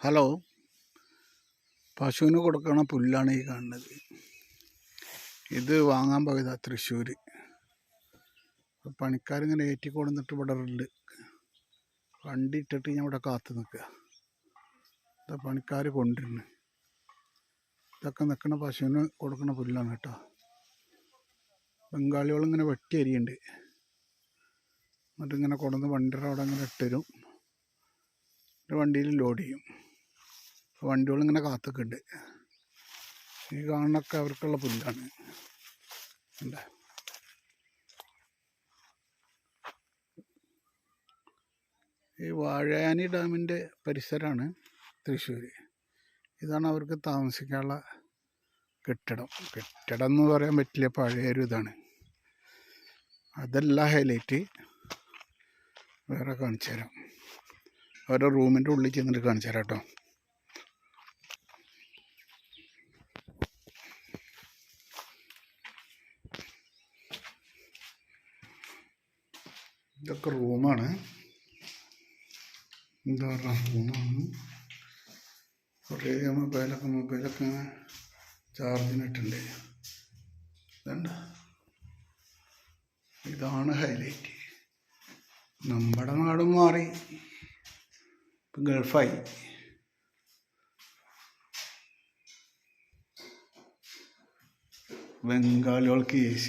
Hello, പശുവിന് കൊടുക്കണ പുല്ലാണ് ഈ കാണുന്നത്. ഇത് വാങ്ങാൻ പോയതാ തൃശ്ശൂർ. പണിക്കാരിങ്ങനെ ഏറ്റി കൊടുന്നിട്ട് ഇവിടെ ഉണ്ട്. വണ്ടി ഇട്ടിട്ട് ഞാൻ ഇവിടെ കാത്തു നിൽക്കുക. ഇതാ പണിക്കാർ കൊണ്ടിരുന്നു. ഇതൊക്കെ നിൽക്കുന്ന പശുവിന് കൊടുക്കുന്ന പുല്ലാണ് കേട്ടോ. ബംഗാളികളിങ്ങനെ വെട്ടി അരിയുണ്ട്. എന്നിട്ടിങ്ങനെ കൊടുന്ന് വണ്ടിയുടെ അവിടെ ഇങ്ങനെ ഇട്ടുതരും. ഒരു വണ്ടിയിൽ ലോഡ് ചെയ്യും. വണ്ടികളിങ്ങനെ കാത്തുക്കുണ്ട്. ഈ കാണുന്നൊക്കെ അവർക്കുള്ള പുല്ലാണ്. എന്താ ഈ വാഴയാനി ഡാമിൻ്റെ പരിസരമാണ് തൃശ്ശൂർ. ഇതാണ് അവർക്ക് താമസിക്കാനുള്ള കെട്ടിടം എന്ന് പറയാൻ പറ്റില്ല, പഴയൊരു ഇതാണ്. അതല്ല ഹൈലൈറ്റ്. വേറെ കാണിച്ചു തരാം. അവരുടെ റൂമിൻ്റെ ഉള്ളിൽ ചെന്നിട്ട് കാണിച്ചു തരാം കേട്ടോ. ഇതൊക്കെ റൂമാണ്. എന്താ പറയുക, റൂമാണ്. കുറേ മൊബൈലൊക്കെ ചാർജിനിട്ടുണ്ട്. ഇതുണ്ട്. ഇതാണ് ഹൈലൈറ്റ്. നമ്മുടെ നാടും മാറി, ഇപ്പം ഗൾഫായി. ബംഗാളികൾക്ക് AC.